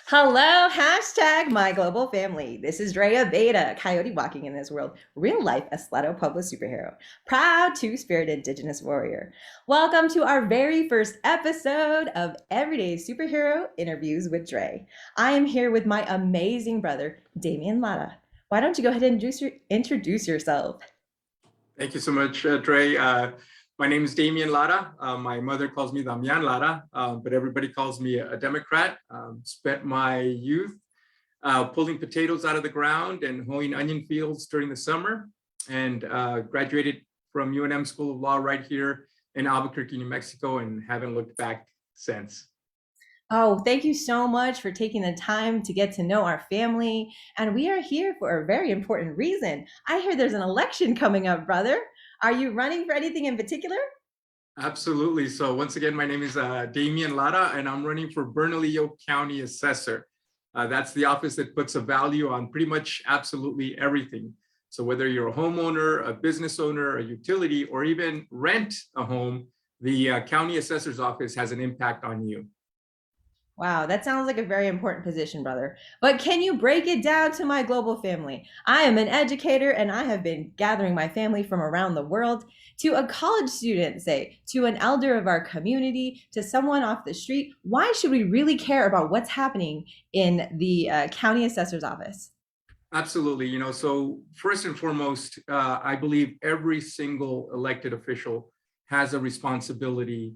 Hello, hashtag my global family. This is Dre Abeita, coyote walking in this world, real life Esleto public superhero, proud two spirit indigenous warrior. Welcome to our very first episode of Everyday Superhero Interviews with Dre. I am here with my amazing brother, Damian Lara. Why don't you go ahead and introduce yourself? Thank you so much, Dre. My name is Damian Lara. My mother calls me Damian Lara, but everybody calls me a Democrat. Spent my youth pulling potatoes out of the ground and hoeing onion fields during the summer, and graduated from UNM School of Law right here in Albuquerque, New Mexico, and haven't looked back since. Oh, thank you so much for taking the time to get to know our family. And we are here for a very important reason. I hear there's an election coming up, brother. Are you running for anything in particular? Absolutely. So once again, my name is Damian Lara, and I'm running for Bernalillo County Assessor. That's the office that puts a value on pretty much absolutely everything. So whether you're a homeowner, a business owner, a utility, or even rent a home, the county assessor's office has an impact on you. Wow, that sounds like a very important position, brother. But can you break it down to my global family? I am an educator and I have been gathering my family from around the world, to a college student, say, to an elder of our community, to someone off the street. Why should we really care about what's happening in the county assessor's office? Absolutely. So first and foremost, I believe every single elected official has a responsibility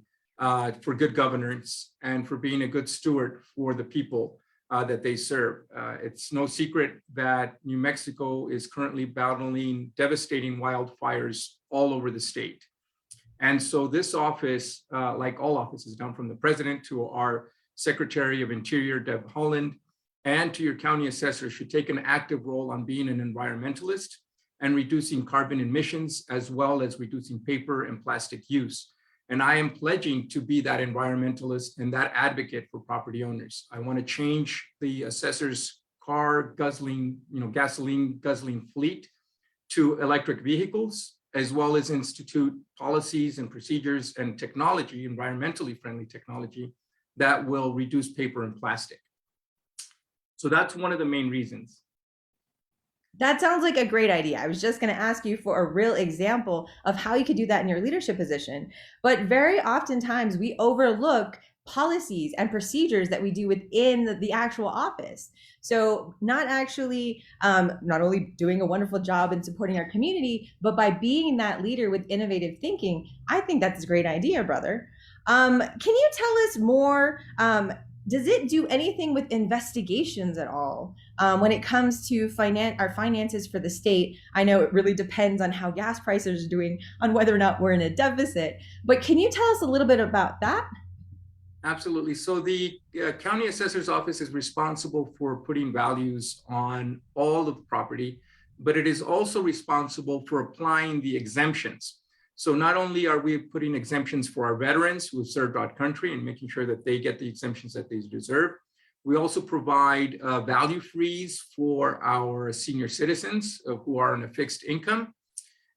for good governance and for being a good steward for the people that they serve. It's no secret that New Mexico is currently battling devastating wildfires all over the state. And so this office, like all offices, down from the president to our Secretary of Interior, Deb Haaland, and to your county assessor, should take an active role on being an environmentalist and reducing carbon emissions, as well as reducing paper and plastic use. And I am pledging to be that environmentalist and that advocate for property owners. I want to change the assessor's car guzzling, gasoline guzzling fleet to electric vehicles, as well as institute policies and procedures and technology, environmentally friendly technology, that will reduce paper and plastic. So that's one of the main reasons. That sounds like a great idea. I was just going to ask you for a real example of how you could do that in your leadership position. But very oftentimes we overlook policies and procedures that we do within the actual office. So not only doing a wonderful job in supporting our community, but by being that leader with innovative thinking, I think that's a great idea, brother. Can you tell us more? Does it do anything with investigations at all when it comes to our finances for the state? I know it really depends on how gas prices are doing, on whether or not we're in a deficit. But can you tell us a little bit about that? Absolutely. So the county assessor's office is responsible for putting values on all of the property, but it is also responsible for applying the exemptions. So not only are we putting exemptions for our veterans who have served our country and making sure that they get the exemptions that they deserve, we also provide value freeze for our senior citizens who are on a fixed income.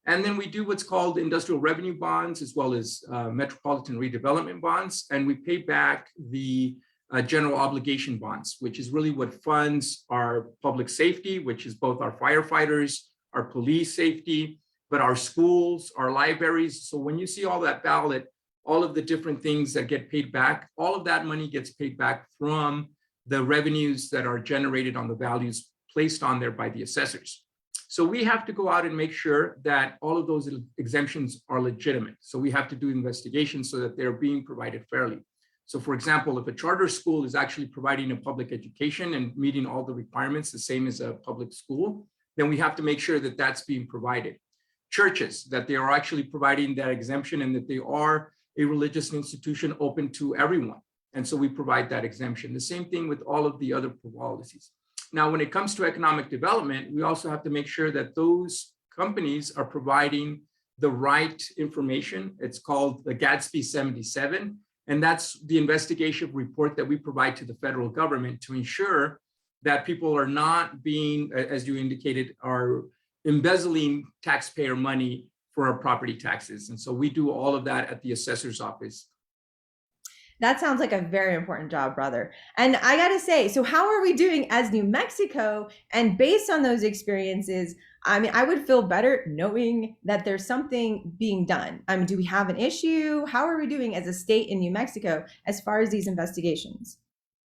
And then we do what's called industrial revenue bonds, as well as metropolitan redevelopment bonds. And we pay back the general obligation bonds, which is really what funds our public safety, which is both our firefighters, our police safety, but our schools, our libraries. So when you see all that ballot, all of the different things that get paid back, all of that money gets paid back from the revenues that are generated on the values placed on there by the assessors. So we have to go out and make sure that all of those exemptions are legitimate. So we have to do investigations so that they're being provided fairly. So for example, if a charter school is actually providing a public education and meeting all the requirements, the same as a public school, then we have to make sure that that's being provided. Churches, that they are actually providing that exemption and that they are a religious institution open to everyone. And so we provide that exemption. The same thing with all of the other policies. Now, when it comes to economic development, we also have to make sure that those companies are providing the right information. It's called the Gatsby 77. And that's the investigation report that we provide to the federal government to ensure that people are not being, as you indicated, are embezzling taxpayer money for our property taxes. And so we do all of that at the assessor's office. That sounds like a very important job, brother. And I got to say, so how are we doing as New Mexico? And based on those experiences, I mean, I would feel better knowing that there's something being done. I mean, do we have an issue? How are we doing as a state in New Mexico as far as these investigations?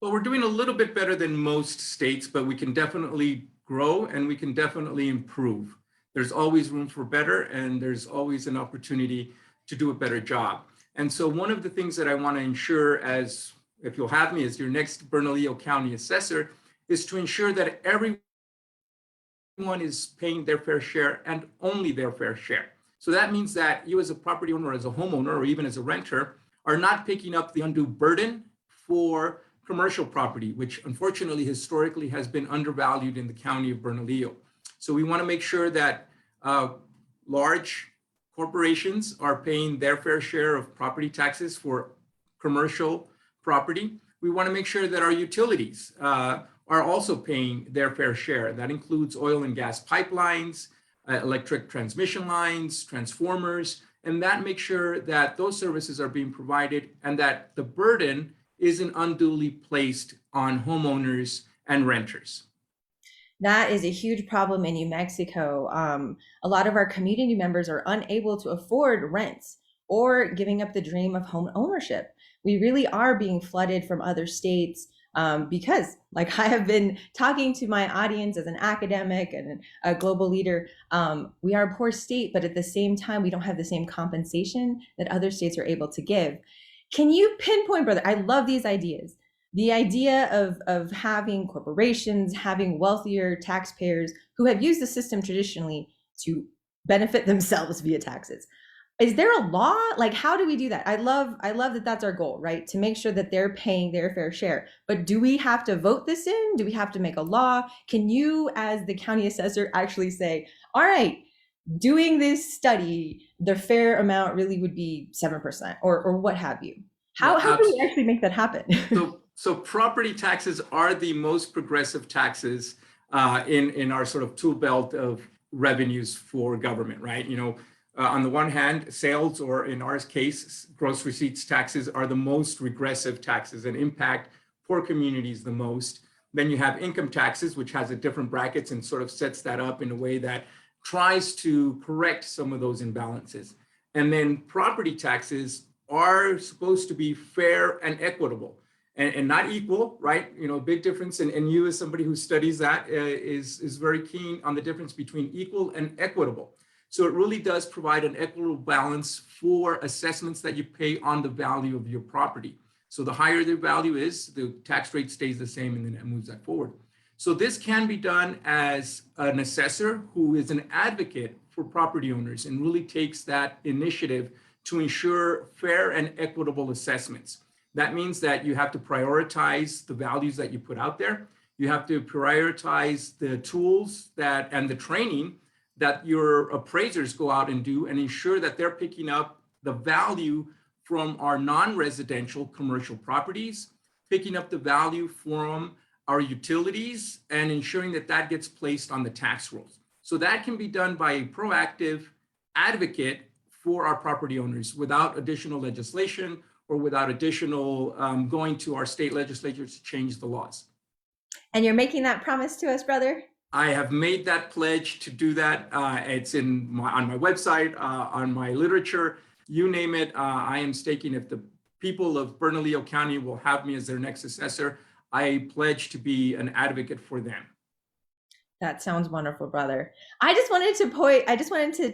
Well, we're doing a little bit better than most states, but we can definitely grow and we can definitely improve. There's always room for better, and there's always an opportunity to do a better job. And so one of the things that I want to ensure, as if you'll have me as your next Bernalillo County assessor, is to ensure that everyone is paying their fair share and only their fair share. So that means that you as a property owner, as a homeowner, or even as a renter, are not picking up the undue burden for commercial property, which unfortunately historically has been undervalued in the county of Bernalillo. So we want to make sure that large corporations are paying their fair share of property taxes for commercial property. We want to make sure that our utilities are also paying their fair share. That includes oil and gas pipelines, electric transmission lines, transformers, and that makes sure that those services are being provided and that the burden isn't unduly placed on homeowners and renters. That is a huge problem in New Mexico. A lot of our community members are unable to afford rents or giving up the dream of home ownership. We really are being flooded from other states because, like I have been talking to my audience as an academic and a global leader, we are a poor state, but at the same time, we don't have the same compensation that other states are able to give. Can you pinpoint, brother? I love these ideas. The idea of having corporations, having wealthier taxpayers who have used the system traditionally to benefit themselves via taxes. Is there a law? Like, how do we do that? I love that that's our goal, right? To make sure that they're paying their fair share. But do we have to vote this in? Do we have to make a law? Can you, as the county assessor, actually say, all right, doing this study, the fair amount really would be 7% or what have you? Well, How do we actually make that happen? so property taxes are the most progressive taxes in our sort of tool belt of revenues for government, right? On the one hand, sales, or in our case, gross receipts taxes, are the most regressive taxes and impact poor communities the most. Then you have income taxes, which has a different brackets and sort of sets that up in a way that tries to correct some of those imbalances. And then property taxes are supposed to be fair and equitable and not equal, right? Big difference. And you, as somebody who studies that, is very keen on the difference between equal and equitable. So it really does provide an equitable balance for assessments that you pay on the value of your property. So the higher the value is, the tax rate stays the same, and then it moves that forward. So this can be done as an assessor who is an advocate for property owners and really takes that initiative to ensure fair and equitable assessments. That means that you have to prioritize the values that you put out there. You have to prioritize the tools and the training that your appraisers go out and do, and ensure that they're picking up the value from our non-residential commercial properties, picking up the value from our utilities, and ensuring that that gets placed on the tax rolls. So that can be done by a proactive advocate for our property owners without additional legislation or without additional going to our state legislatures to change the laws. And you're making that promise to us, brother? I have made that pledge to do that. It's on my website, on my literature, you name it. I am staking, if the people of Bernalillo County will have me as their next assessor, I pledge to be an advocate for them. That sounds wonderful, brother. I just wanted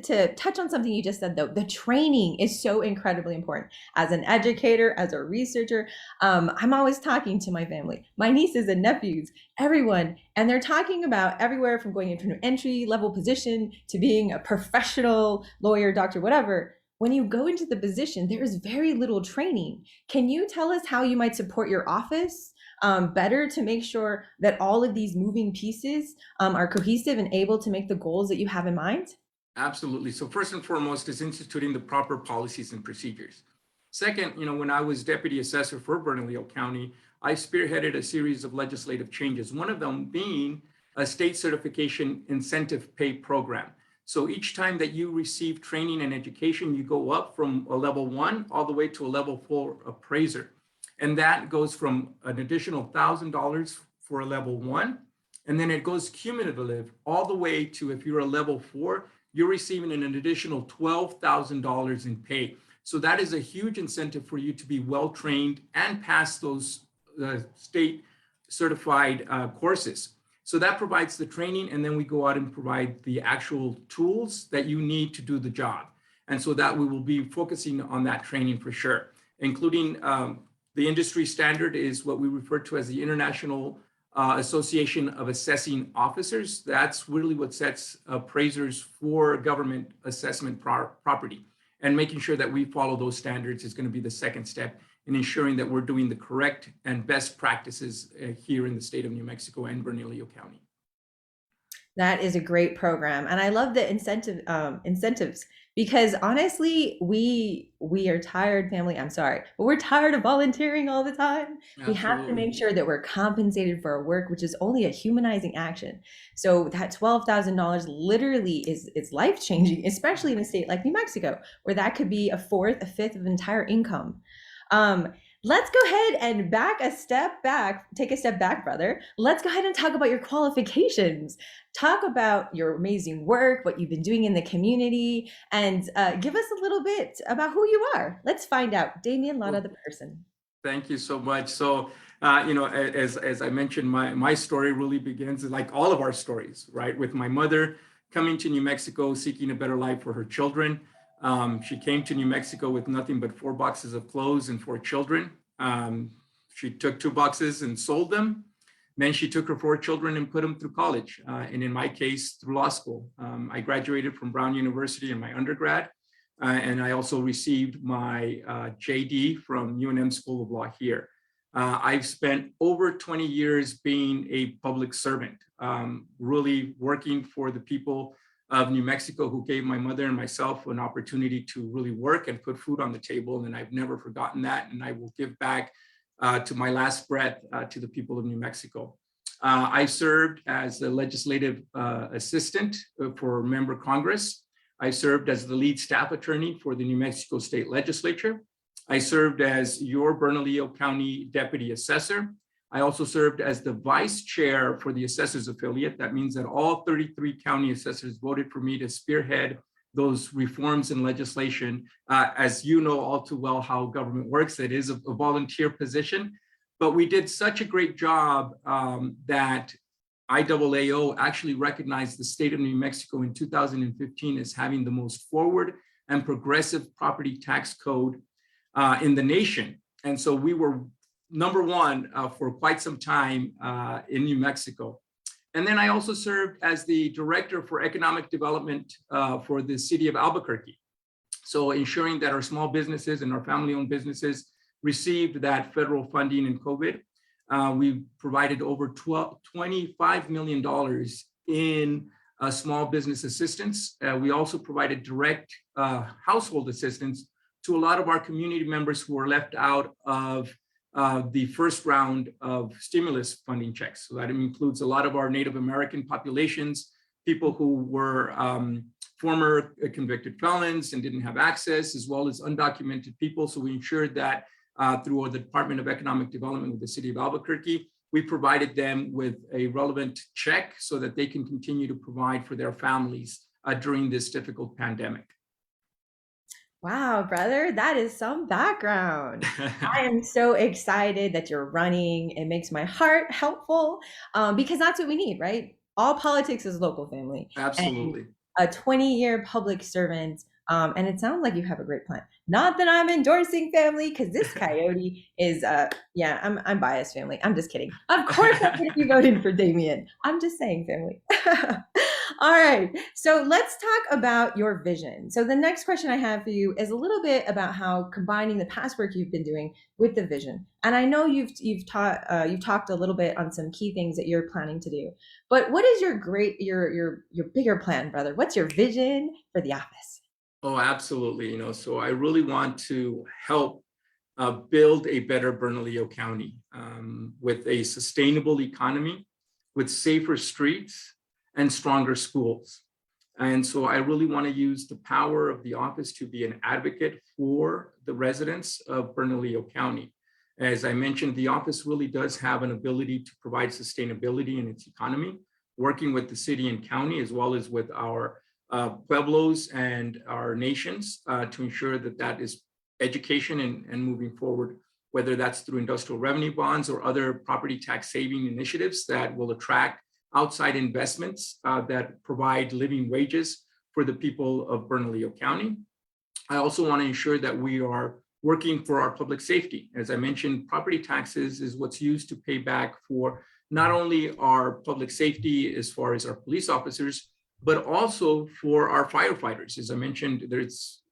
to touch on something you just said, though. The training is so incredibly important. As an educator, as a researcher, I'm always talking to my family, my nieces and nephews, everyone, and they're talking about everywhere from going into an entry level position to being a professional lawyer, doctor, whatever. When you go into the position, there is very little training. Can you tell us how you might support your office better to make sure that all of these moving pieces are cohesive and able to make the goals that you have in mind? Absolutely. So first and foremost is instituting the proper policies and procedures. Second, when I was deputy assessor for Bernalillo County, I spearheaded a series of legislative changes, one of them being a state certification incentive pay program. So each time that you receive training and education, you go up from a level 1 all the way to a level 4 appraiser. And that goes from an additional $1,000 for a level 1. And then it goes cumulative all the way to, if you're a level 4, you're receiving an additional $12,000 in pay. So that is a huge incentive for you to be well trained and pass those state certified courses. So that provides the training, and then we go out and provide the actual tools that you need to do the job. And so that we will be focusing on that training for sure, including the industry standard is what we refer to as the International Association of Assessing Officers. That's really what sets appraisers for government assessment property. And making sure that we follow those standards is going to be the second step in ensuring that we're doing the correct and best practices here in the state of New Mexico and Bernalillo County. That is a great program, and I love the incentives because honestly, we are tired, family. I'm sorry, but we're tired of volunteering all the time. We have to Absolutely. make sure that we're compensated for our work, which is only a humanizing action. So that $12,000 literally is life changing, especially in a state like New Mexico, where that could be a fourth, a fifth of entire income. Um, let's go ahead and take a step back, brother. Let's go ahead and talk about your qualifications. Talk about your amazing work, what you've been doing in the community, and give us a little bit about who you are. Let's find out. Damian Lara, Well, the person. thank you so much. So, as I mentioned, my story really begins like all of our stories, right? With my mother coming to New Mexico, seeking a better life for her children. She came to New Mexico with nothing but 4 boxes of clothes and 4 children. She took 2 boxes and sold them. Then she took her 4 children and put them through college. And in my case, through law school. I graduated from Brown University in my undergrad. And I also received my JD from UNM School of Law here. I've spent over 20 years being a public servant, really working for the people of New Mexico who gave my mother and myself an opportunity to really work and put food on the table. And I've never forgotten that. And I will give back to my last breath to the people of New Mexico. I served as a legislative assistant for member Congress. I served as the lead staff attorney for the New Mexico State Legislature. I served as your Bernalillo County Deputy Assessor. I also served as the vice chair for the assessors affiliate. That means that all 33 county assessors voted for me to spearhead those reforms in legislation. As you know all too well how government works, it is a volunteer position, but we did such a great job that IAAO actually recognized the state of New Mexico in 2015 as having the most forward and progressive property tax code in the nation. And so we were number 1 for quite some time in New Mexico. And then I also served as the director for economic development for the city of Albuquerque. So ensuring that our small businesses and our family-owned businesses received that federal funding in COVID. We provided over $25 million in small business assistance. We also provided direct household assistance to a lot of our community members who were left out of the first round of stimulus funding checks. So that includes a lot of our Native American populations, people who were former convicted felons and didn't have access, as well as undocumented people. So we ensured that through the Department of Economic Development with the city of Albuquerque, we provided them with a relevant check so that they can continue to provide for their families during this difficult pandemic. Wow, brother, that is some background. I am so excited that you're running. It makes my heart helpful because that's what we need, right? All politics is local, family. And Absolutely. a 20-year public servant. And it sounds like you have a great plan. Not that I'm endorsing family, because this coyote is, yeah, I'm biased, family. I'm just kidding. Of course I'm going to be voting for Damian. I'm just saying, family. All right. So let's talk about your vision. So the next question I have for you is a little bit about how combining the past work you've been doing with the vision. And I know you've talked a little bit on some key things that you're planning to do. But what is your bigger plan, brother? What's your vision for the office? Oh, absolutely. So I really want to help build a better Bernalillo County with a sustainable economy, with safer streets and stronger schools. And so I really want to use the power of the office to be an advocate for the residents of Bernalillo County. As I mentioned, the office really does have an ability to provide sustainability in its economy, working with the city and county, as well as with our pueblos and our nations to ensure that that is education and moving forward, whether that's through industrial revenue bonds or other property tax saving initiatives that will attract outside investments that provide living wages for the people of Bernalillo County. I also want to ensure that we are working for our public safety. As I mentioned, property taxes is what's used to pay back for not only our public safety as far as our police officers, but also for our firefighters. As I mentioned,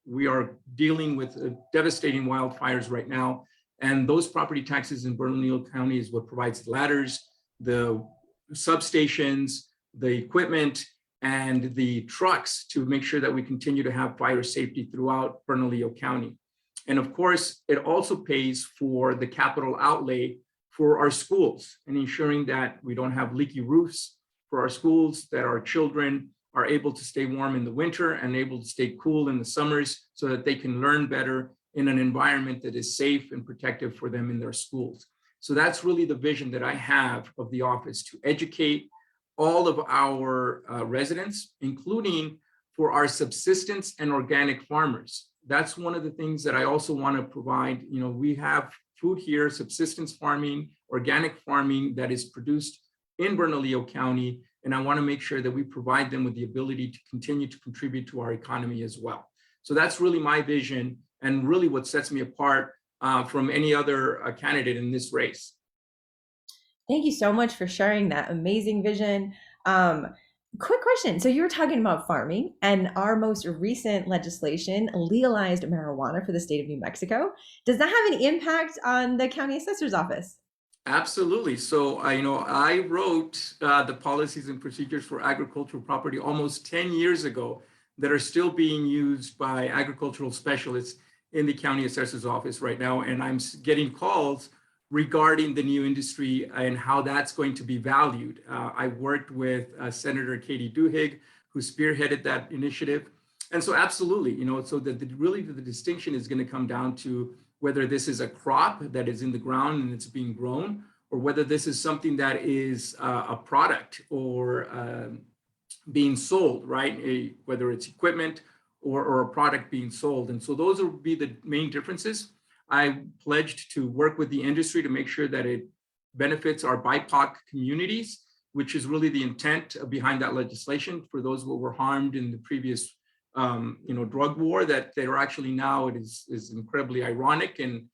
we are dealing with devastating wildfires right now, and those property taxes in Bernalillo County is what provides the ladders, the substations, the equipment, and the trucks to make sure that we continue to have fire safety throughout Bernalillo County. And of course, it also pays for the capital outlay for our schools and ensuring that we don't have leaky roofs for our schools, that our children are able to stay warm in the winter and able to stay cool in the summers so that they can learn better in an environment that is safe and protective for them in their schools. So that's really the vision that I have of the office, to educate all of our residents, including for our subsistence and organic farmers. That's one of the things that I also want to provide. You know, we have food here, subsistence farming, organic farming that is produced in Bernalillo County, and I want to make sure that we provide them with the ability to continue to contribute to our economy as well. So that's really my vision and really what sets me apart from any other candidate in this race. Thank you so much for sharing that amazing vision. Quick question. So you were talking about farming, and our most recent legislation legalized marijuana for the state of New Mexico. Does that have any impact on the county assessor's office? Absolutely. So, I wrote the policies and procedures for agricultural property almost 10 years ago that are still being used by agricultural specialists in the county assessor's office right now. And I'm getting calls regarding the new industry and how that's going to be valued. I worked with Senator Katie Duhigg, who spearheaded that initiative. And so absolutely, so really the distinction is going to come down to whether this is a crop that is in the ground and it's being grown, or whether this is something that is a product or being sold, right? Whether it's equipment or a product being sold. And so those will be the main differences. I pledged to work with the industry to make sure that it benefits our BIPOC communities, which is really the intent behind that legislation, for those who were harmed in the previous drug war, that they are actually now, it is incredibly ironic and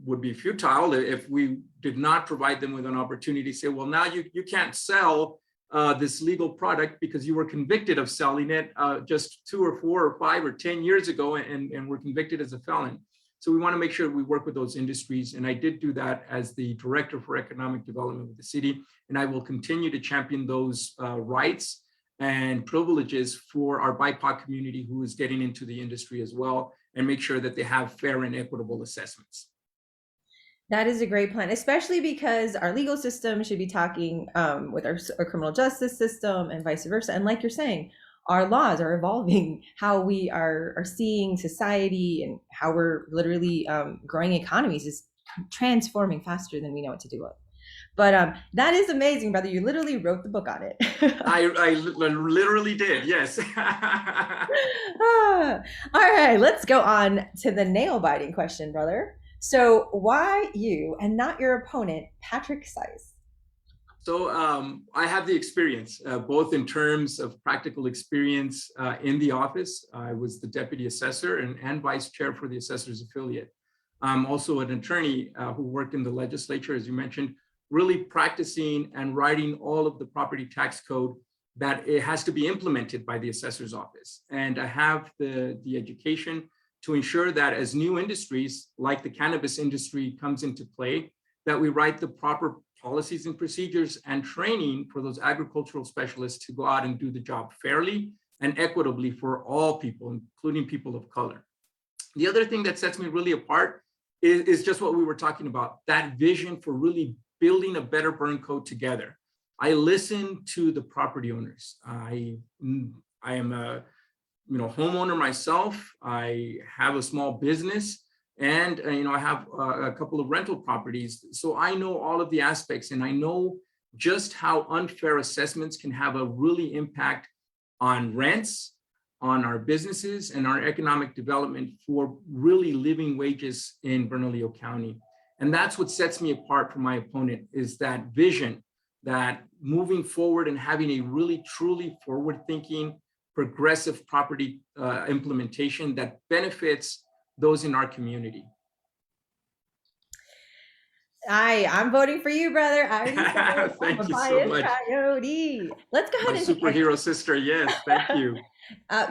would be futile if we did not provide them with an opportunity to say, well, now you can't sell this legal product because you were convicted of selling it just 2 or 4 or 5 or 10 years ago and were convicted as a felon. So we want to make sure we work with those industries. And I did do that as the Director for Economic Development with the city. And I will continue to champion those rights and privileges for our BIPOC community who is getting into the industry as well, and make sure that they have fair and equitable assessments. That is a great plan, especially because our legal system should be talking with our criminal justice system and vice versa. And like you're saying, our laws are evolving, how we are seeing society and how we're literally growing economies is transforming faster than we know what to do with. But that is amazing, brother. You literally wrote the book on it. I literally did, yes. All right, let's go on to the nail-biting question, brother. So why you and not your opponent, Patrick Size? So I have the experience, both in terms of practical experience in the office. I was the deputy assessor and vice chair for the assessor's affiliate. I'm also an attorney who worked in the legislature, as you mentioned, really practicing and writing all of the property tax code that it has to be implemented by the assessor's office. And I have the education to ensure that as new industries like the cannabis industry comes into play, that we write the proper policies and procedures and training for those agricultural specialists to go out and do the job fairly and equitably for all people, including people of color. The other thing that sets me really apart is just what we were talking about, that vision for really building a better burn code together. I listen to the property owners. I am a homeowner myself. I have a small business, And I have a couple of rental properties. So I know all of the aspects, and I know just how unfair assessments can have a really impact on rents, on our businesses, and our economic development for really living wages in Bernalillo County. And that's what sets me apart from my opponent, is that vision, that moving forward and having a really truly forward-thinking, progressive property implementation that benefits those in our community. I'm voting for you, brother. I already said it. I'm a Thank you so biased much. coyote. Let's go My ahead and take superhero sister, yes, thank you.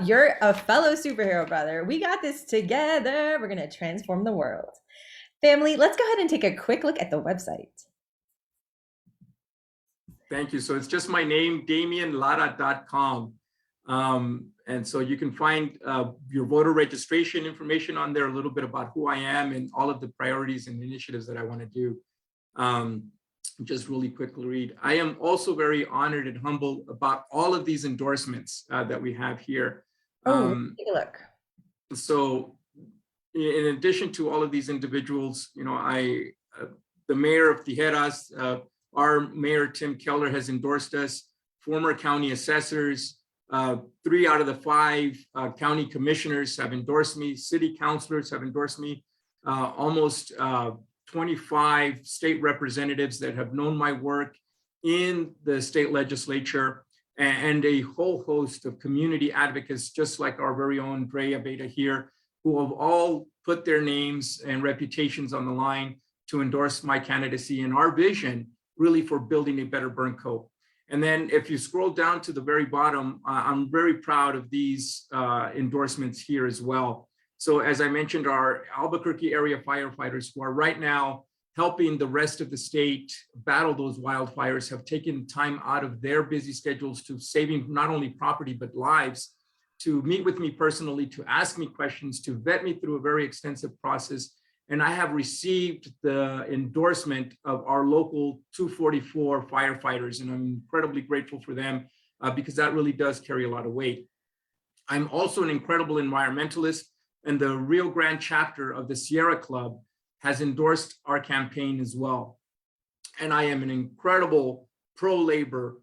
you're a fellow superhero, brother. We got this together. We're going to transform the world. Family, let's go ahead and take a quick look at the website. Thank you. So it's just my name, DamianLara.com. And so you can find your voter registration information on there, a little bit about who I am and all of the priorities and initiatives that I want to do. Just really quickly read. I am also very honored and humbled about all of these endorsements that we have here. Take a look. So in addition to all of these individuals, the mayor of Tijeras, our mayor, Tim Keller, has endorsed us, former county assessors, 3 out of the 5 county commissioners have endorsed me, city councilors have endorsed me, almost 25 state representatives that have known my work in the state legislature, and a whole host of community advocates, just like our very own Dre Abeita here, who have all put their names and reputations on the line to endorse my candidacy and our vision really for building a better Bernco. And then if you scroll down to the very bottom, I'm very proud of these endorsements here as well. So as I mentioned, our Albuquerque area firefighters, who are right now helping the rest of the state battle those wildfires, have taken time out of their busy schedules to saving not only property, but lives, to meet with me personally, to ask me questions, to vet me through a very extensive process. And I have received the endorsement of our local 244 firefighters, and I'm incredibly grateful for them because that really does carry a lot of weight. I'm also an incredible environmentalist, and the Rio Grande chapter of the Sierra Club has endorsed our campaign as well. And I am an incredible pro-labor,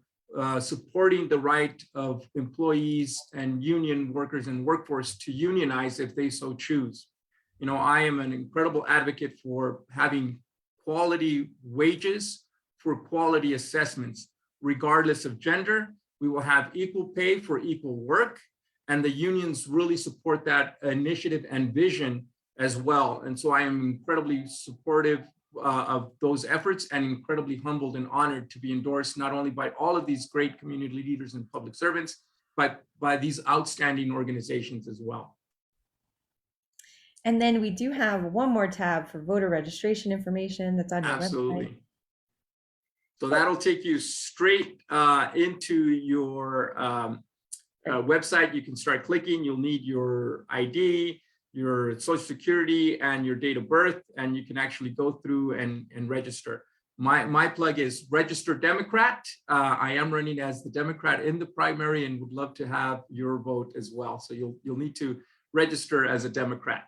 supporting the right of employees and union workers and workforce to unionize if they so choose. I am an incredible advocate for having quality wages for quality assessments, regardless of gender. We will have equal pay for equal work, and the unions really support that initiative and vision as well. And so I am incredibly supportive of those efforts, and incredibly humbled and honored to be endorsed not only by all of these great community leaders and public servants, but by these outstanding organizations as well. And then we do have one more tab for voter registration information that's on your Absolutely. website. So that'll take you straight into your website. You can start clicking. You'll need your ID, your social security, and your date of birth, and you can actually go through and register. My plug is Register Democrat. I am running as the Democrat in the primary and would love to have your vote as well. So you'll need to register as a Democrat.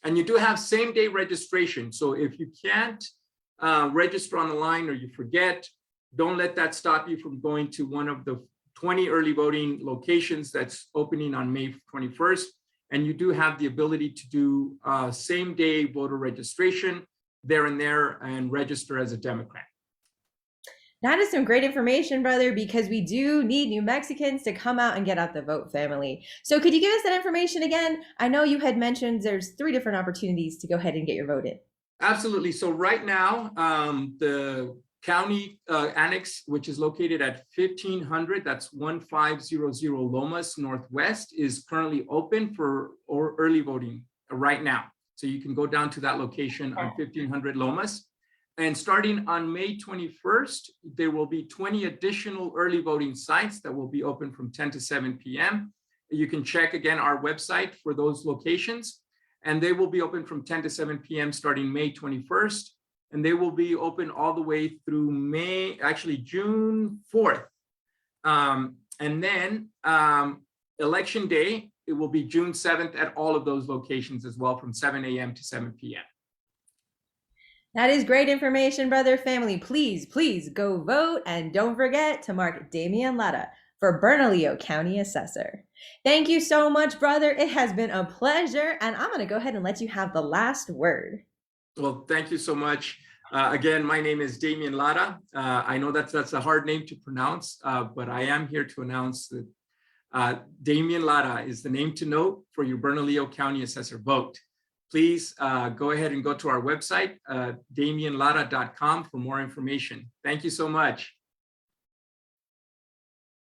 And you do have same-day registration. So if you can't register on the line, or you forget, don't let that stop you from going to one of the 20 early voting locations that's opening on May 21st. And you do have the ability to do same-day voter registration there and register as a Democrat. That is some great information, brother, because we do need New Mexicans to come out and get out the vote, family. So could you give us that information again? I know you had mentioned there's 3 different opportunities to go ahead and get your vote in. Absolutely. So right now, the county annex, which is located at 1500, that's 1500 Lomas Northwest, is currently open for early voting right now. So you can go down to that location on 1500 Lomas. And starting on May 21st, there will be 20 additional early voting sites that will be open from 10 to 7 p.m. You can check again our website for those locations, and they will be open from 10 to 7 p.m. starting May 21st. And they will be open all the way through June 4th. And then election day it will be June 7th at all of those locations as well, from 7 a.m. to 7 p.m. That is great information, brother family. Please, please go vote and don't forget to mark Damian Lara for Bernalillo County Assessor. Thank you so much, brother. It has been a pleasure, and I'm going to go ahead and let you have the last word. Well, thank you so much. Again, my name is Damian Lara. I know that's a hard name to pronounce, but I am here to announce that Damian Lara is the name to note for your Bernalillo County Assessor vote. Please go ahead and go to our website, damianlara.com, for more information. Thank you so much.